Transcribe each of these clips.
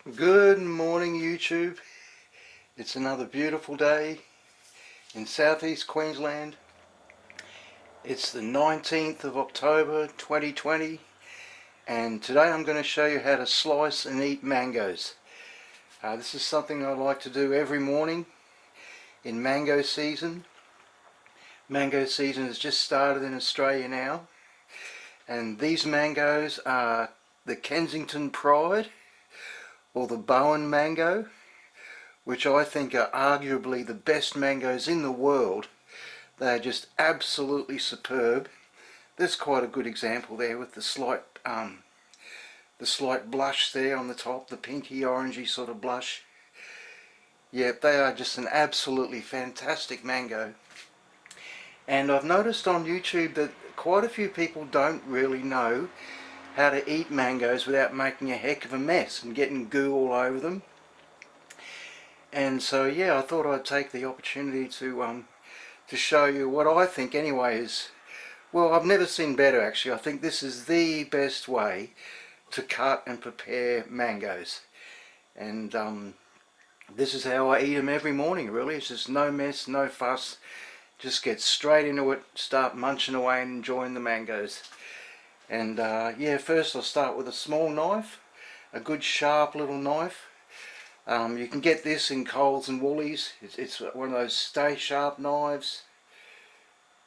Good morning, YouTube. It's another beautiful day in southeast Queensland. It's the 19th of October 2020, and today I'm going to show you how to slice and eat mangoes. This is something I like to do every morning in mango season. Mango season has just started in Australia now, and these mangoes are the Kensington Pride or the Bowen mango, which I think are arguably the best mangoes in the world. They are just absolutely superb. There's quite a good example there with the slight blush there on the top, the pinky orangey sort of blush. Yep, they are just an absolutely fantastic mango. And I've noticed on YouTube that quite a few people don't really know how to eat mangoes without making a heck of a mess and getting goo all over them. And so yeah, I thought I'd take the opportunity to show you what I think anyway is, well, I've never seen better actually. I think this is the best way to cut and prepare mangoes. And this is how I eat them every morning really. It's just no mess, no fuss. Just get straight into it, start munching away and enjoying the mangoes. And yeah, first I'll start with a small knife, a good sharp little knife. You can get this in Coles and Woolies. It's one of those stay sharp knives.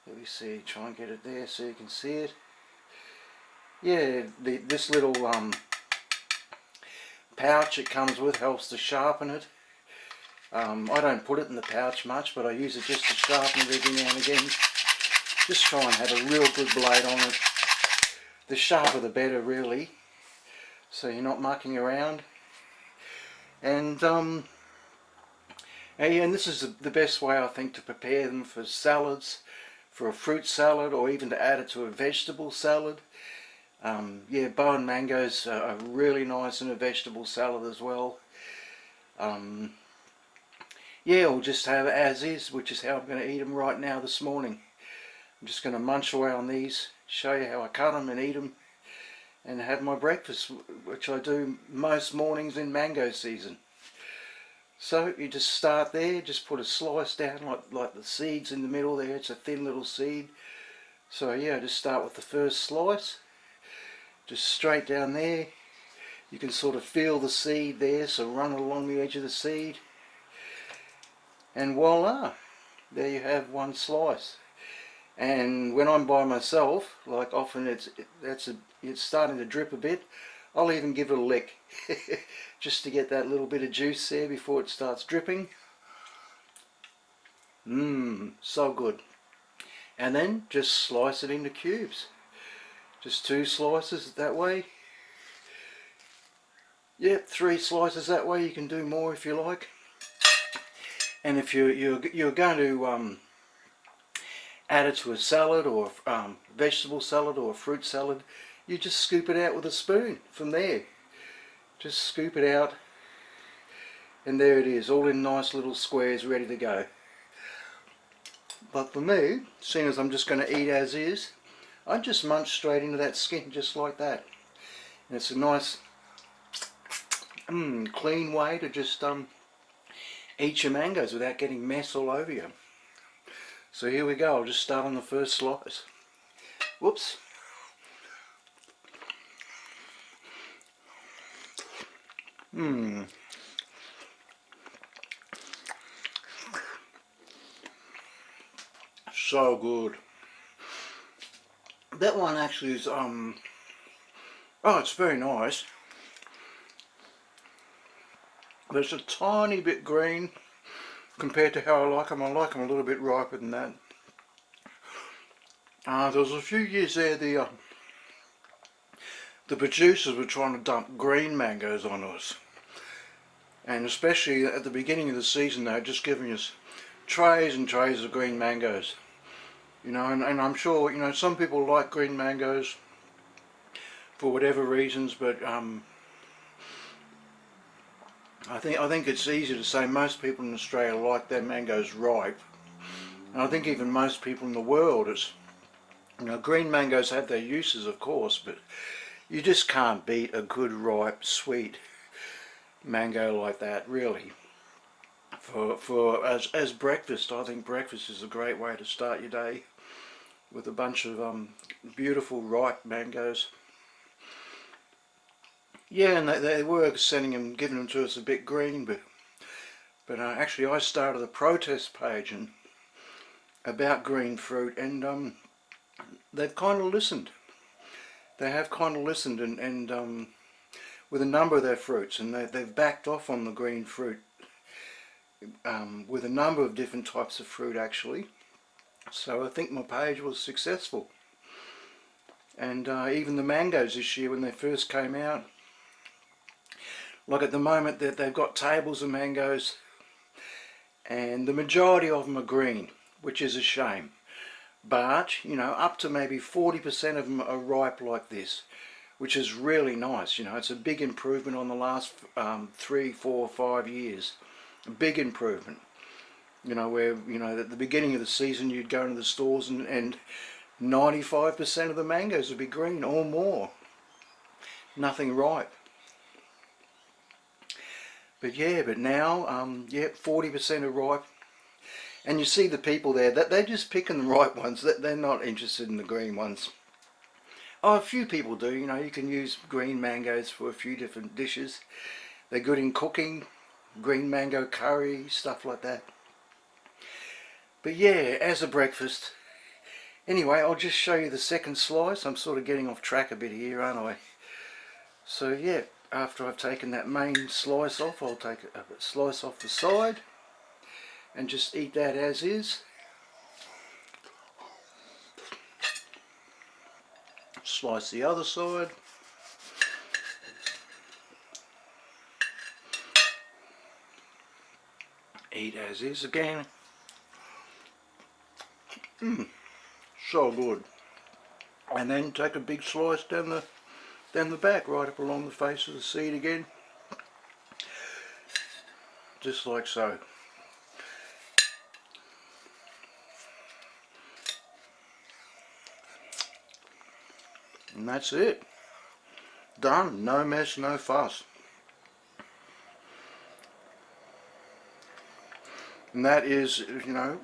Let me see, try and get it there so you can see it. Yeah, this little pouch it comes with helps to sharpen it. I don't put it in the pouch much, but I use it just to sharpen it every now and again. Just try and have a real good blade on it. The sharper the better really, so you're not mucking around. And and this is the best way I think to prepare them for salads, for a fruit salad, or even to add it to a vegetable salad. Yeah, Bowen mangoes are really nice in a vegetable salad as well. Yeah, or just have it as is, which is how I'm going to eat them right now this morning. I'm just going to munch away on these, show you how I cut them and eat them, and have my breakfast, which I do most mornings in mango season. So you just start there, just put a slice down like the seeds in the middle there. It's a thin little seed. So yeah, just start with the first slice, just straight down there. You can sort of feel the seed there, so run it along the edge of the seed, and voila, there you have one slice. And when I'm by myself, like often it's starting to drip a bit, I'll even give it a lick just to get that little bit of juice there before it starts dripping. So good. And then just slice it into cubes. Just 2 slices that way. Yep, 3 slices that way. You can do more if you like. And if you're going to add it to a salad or vegetable salad or a fruit salad, you just scoop it out with a spoon from there. Just scoop it out, and there it is, all in nice little squares ready to go. But for me, seeing as I'm just going to eat as is, I just munch straight into that skin just like that. And it's a nice clean way to just eat your mangoes without getting mess all over you. So here we go, I'll just start on the first slice. Whoops. So good. That one actually is oh, it's very nice. But it's a tiny bit green compared to how I like them. I like them a little bit riper than that. There was a few years there the producers were trying to dump green mangoes on us, and especially at the beginning of the season they were just giving us trays and trays of green mangoes, you know, and I'm sure, you know, some people like green mangoes for whatever reasons, but I think it's easy to say most people in Australia like their mangoes ripe, and I think even most people in the world, it's, you know, green mangoes have their uses of course, but you just can't beat a good ripe sweet mango like that, really. For as breakfast, I think breakfast is a great way to start your day, with a bunch of beautiful ripe mangoes. Yeah, and they were giving them to us a bit green, but actually I started a protest page about green fruit, and they've kind of listened. They have kind of listened, and with a number of their fruits, and they've backed off on the green fruit with a number of different types of fruit actually. So I think my page was successful. And even the mangoes this year, when they first came out, like at the moment they've got tables of mangoes, and the majority of them are green, which is a shame. But you know, up to maybe 40% of them are ripe like this, which is really nice. You know, it's a big improvement on the last 3, 4, 5 years. A big improvement. You know, where, you know, at the beginning of the season you'd go into the stores and 95% of the mangoes would be green or more. Nothing ripe. But yeah, but now, yeah, 40% are ripe. And you see the people there, that they're just picking the ripe ones. They're not interested in the green ones. Oh, a few people do. You know, you can use green mangoes for a few different dishes. They're good in cooking, green mango curry, stuff like that. But yeah, as a breakfast. Anyway, I'll just show you the second slice. I'm sort of getting off track a bit here, aren't I? So yeah, after I've taken that main slice off, I'll take a slice off the side and just eat that as is. Slice the other side. Eat as is again. So good. And then take a big slice down the back, right up along the face of the seed again. Just like so. And that's it. Done. No mess, no fuss. And that is, you know,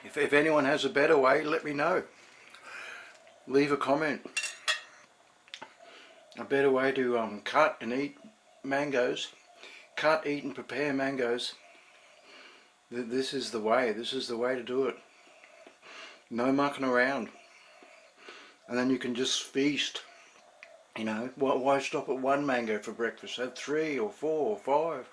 if anyone has a better way, let me know. Leave a comment. A better way to cut and eat mangoes. Cut, eat and prepare mangoes. This is the way. This is the way to do it. No mucking around. And then you can just feast. You know, why stop at one mango for breakfast? Have 3 or 4 or 5.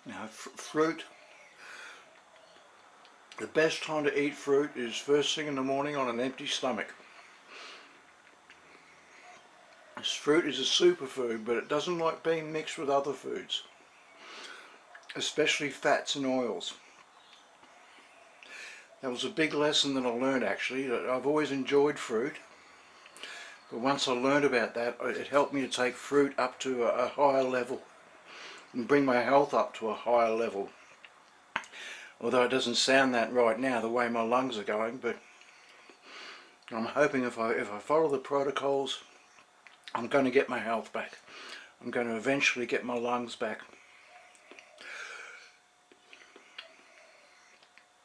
Now, fruit. The best time to eat fruit is first thing in the morning on an empty stomach. This fruit is a superfood, but it doesn't like being mixed with other foods, especially fats and oils. That was a big lesson that I learned actually. I've always enjoyed fruit, but once I learned about that, it helped me to take fruit up to a higher level and bring my health up to a higher level. Although it doesn't sound that right now, the way my lungs are going, but I'm hoping if I follow the protocols, I'm going to get my health back. I'm going to eventually get my lungs back.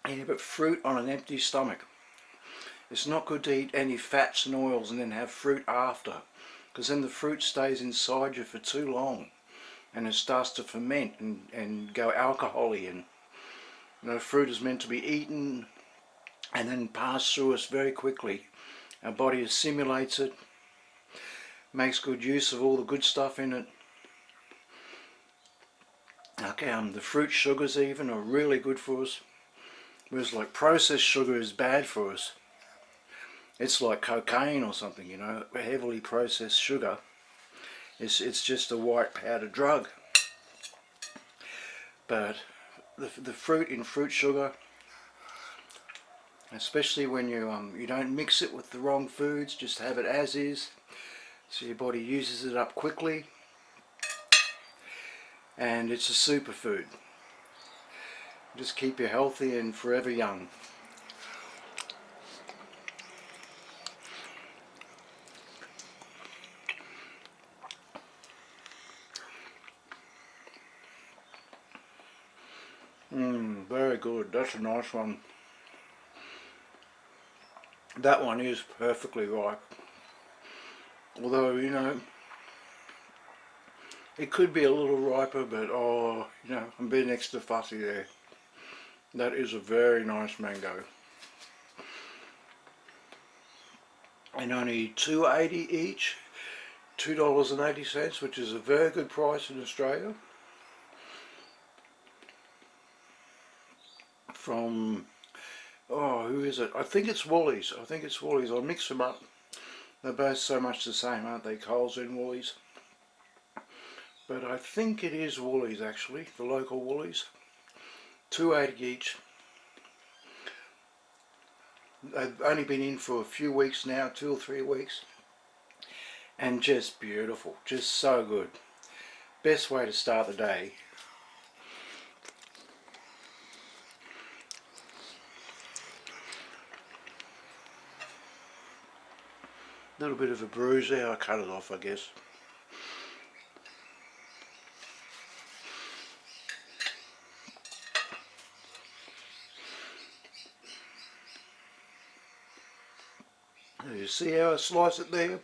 Yeah, but fruit on an empty stomach. It's not good to eat any fats and oils and then have fruit after, because then the fruit stays inside you for too long and it starts to ferment and go alcohol-y. And you know, fruit is meant to be eaten and then pass through us very quickly. Our body assimilates it, makes good use of all the good stuff in it. Okay, the fruit sugars even are really good for us, whereas like processed sugar is bad for us. It's like cocaine or something, you know, heavily processed sugar. It's just a white powder drug. But the fruit in fruit sugar, especially when you don't mix it with the wrong foods, just have it as is, so your body uses it up quickly. and it's a superfood. Just keep you healthy and forever young. Very good. That's a nice one. That one is perfectly ripe. Although, you know, it could be a little riper, but oh, you know, I'm being extra fussy there. That is a very nice mango. And only $2.80 each, $2.80, which is a very good price in Australia. From, oh, who is it? I think it's Woolies. I'll mix them up. They're both so much the same, aren't they? Coles and Woolies. But I think it is Woolies actually, the local Woolies. $2.80 each. They've only been in for a few weeks now, 2 or 3 weeks. And just beautiful, just so good. Best way to start the day. A little bit of a bruise there, I cut it off I guess. You see how I slice it there?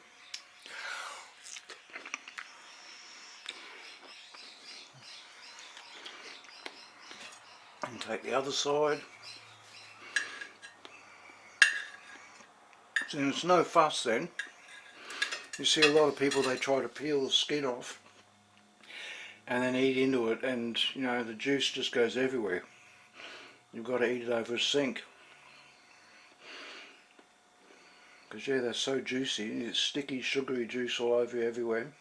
And take the other side. So it's no fuss then. You see a lot of people, they try to peel the skin off and then eat into it, and you know, the juice just goes everywhere. You've got to eat it over a sink. Because yeah, they're so juicy, it's sticky, sugary juice all over you everywhere.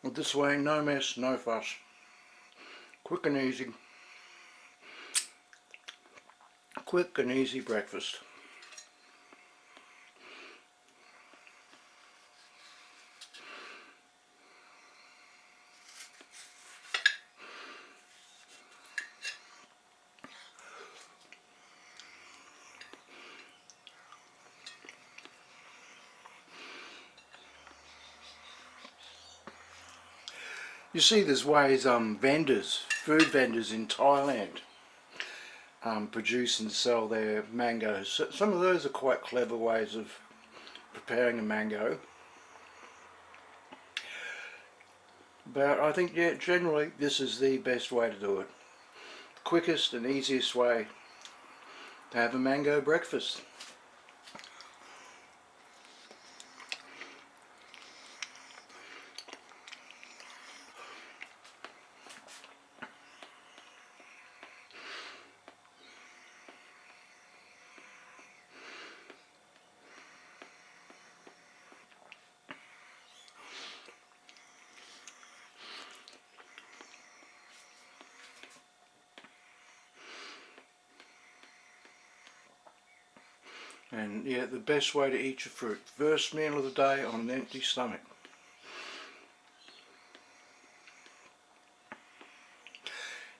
But this way, no mess, no fuss. Quick and easy. Quick and easy breakfast. You see there's ways vendors, food vendors in Thailand produce and sell their mangoes. So some of those are quite clever ways of preparing a mango. But I think, yeah, generally this is the best way to do it. Quickest and easiest way to have a mango breakfast. And yeah, the best way to eat your fruit. First meal of the day on an empty stomach.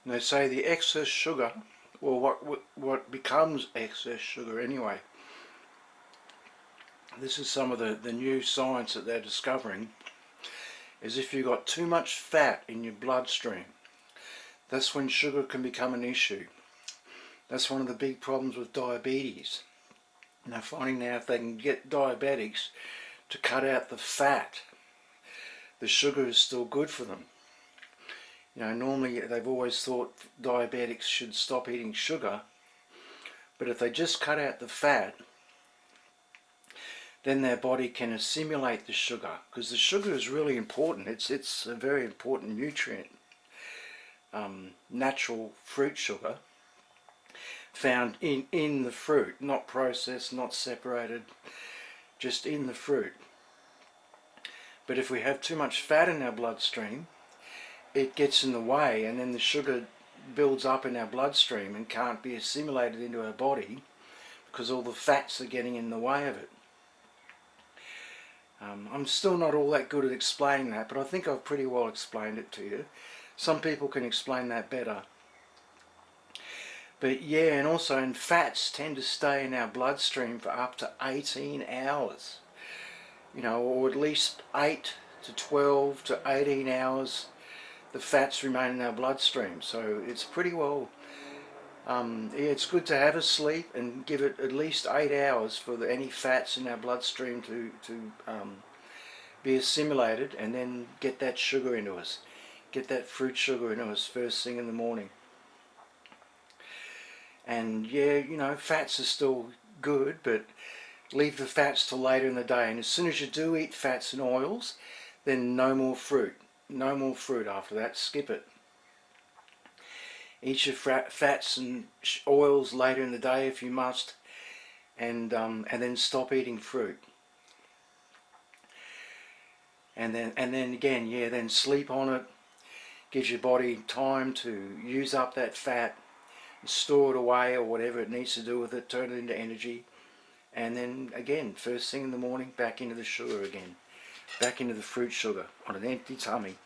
And they say the excess sugar, or what becomes excess sugar anyway. This is some of the new science that they're discovering, is if you've got too much fat in your bloodstream, that's when sugar can become an issue. That's one of the big problems with diabetes. And they're finding now if they can get diabetics to cut out the fat, the sugar is still good for them. You know, normally they've always thought diabetics should stop eating sugar, but if they just cut out the fat, then their body can assimilate the sugar, because the sugar is really important. It's a very important nutrient. Natural fruit sugar, found in the fruit, not processed, not separated, just in the fruit. But if we have too much fat in our bloodstream, it gets in the way, and then the sugar builds up in our bloodstream and can't be assimilated into our body because all the fats are getting in the way of it. I'm still not all that good at explaining that, but I think I've pretty well explained it to you. Some people can explain that better. But yeah, and also, and fats tend to stay in our bloodstream for up to 18 hours. You know, or at least 8 to 12 to 18 hours the fats remain in our bloodstream. So it's pretty well, yeah, it's good to have a sleep and give it at least 8 hours for any fats in our bloodstream to be assimilated, and then get that sugar into us, get that fruit sugar into us first thing in the morning. And yeah, you know, fats are still good, but leave the fats till later in the day. And as soon as you do eat fats and oils, then no more fruit. No more fruit after that. Skip it. Eat your fats and oils later in the day if you must, and then stop eating fruit. And then again, yeah, then sleep on it. Gives your body time to use up that fat, store it away or whatever it needs to do with it, turn it into energy. And then again, first thing in the morning, back into the sugar again. Back into the fruit sugar on an empty tummy.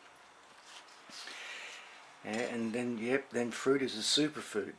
And then, yep, then fruit is a superfood.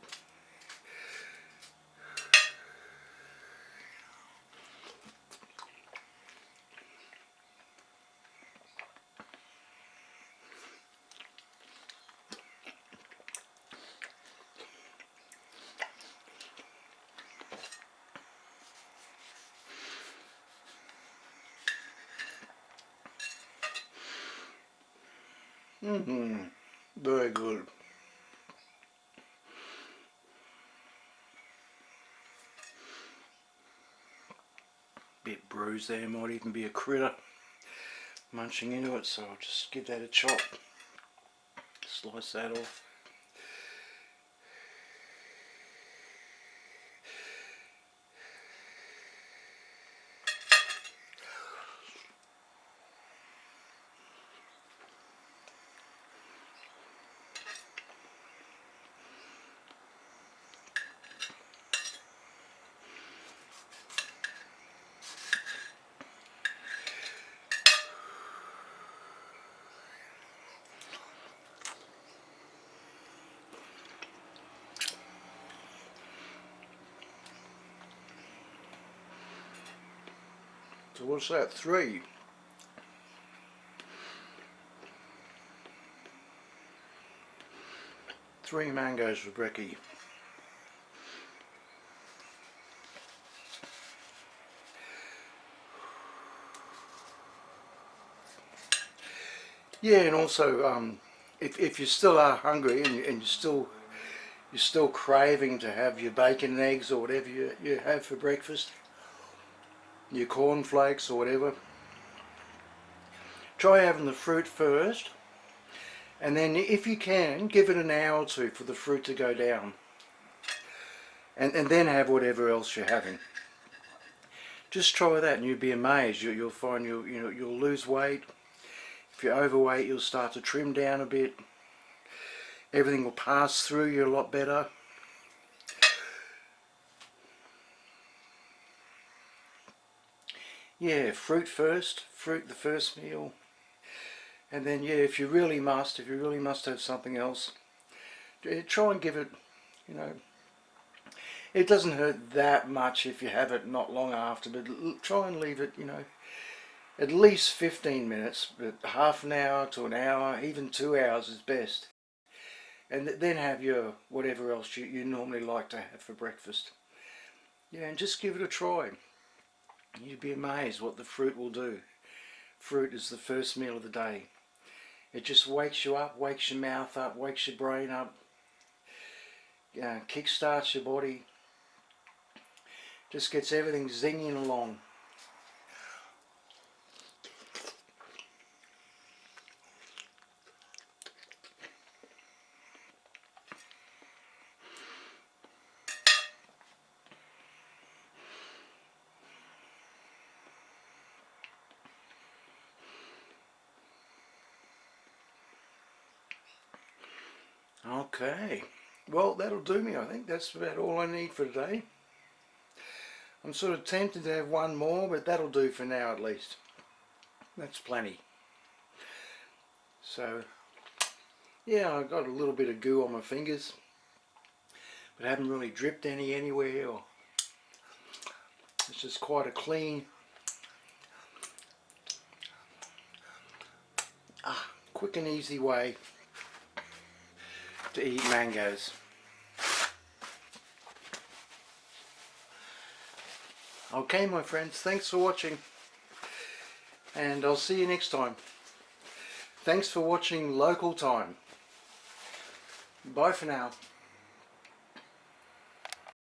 Very good. Bit bruised there, might even be a critter munching into it, so I'll just give that a chop. Slice that off. So what's that? 3. Three mangoes for brekkie. Yeah, and also, if you still are hungry and you're still craving to have your bacon and eggs or whatever you have for breakfast, your cornflakes or whatever, try having the fruit first, and then if you can, give it an hour or two for the fruit to go down, and then have whatever else you're having. Just try that and you'll be amazed. You'll find you'll lose weight. If you're overweight, you'll start to trim down a bit. Everything will pass through you a lot better. Yeah, fruit first, fruit the first meal. And then, yeah, if you really must have something else, try and give it, you know, it doesn't hurt that much if you have it not long after, but try and leave it, you know, at least 15 minutes, but half an hour to an hour, even 2 hours is best. And then have your whatever else you normally like to have for breakfast. Yeah, and just give it a try. You'd be amazed what the fruit will do. Fruit is the first meal of the day. It just wakes you up, wakes your mouth up, wakes your brain up, kickstarts your body, just gets everything zinging along. Okay, well that'll do me. I think that's about all I need for today. I'm sort of tempted to have one more, but that'll do for now at least. That's plenty. So yeah, I got a little bit of goo on my fingers, but I haven't really dripped any anywhere, or it's just quite a clean, quick and easy way to eat mangoes. Okay my friends, thanks for watching, and I'll see you next time. Thanks for watching Local Time. Bye for now.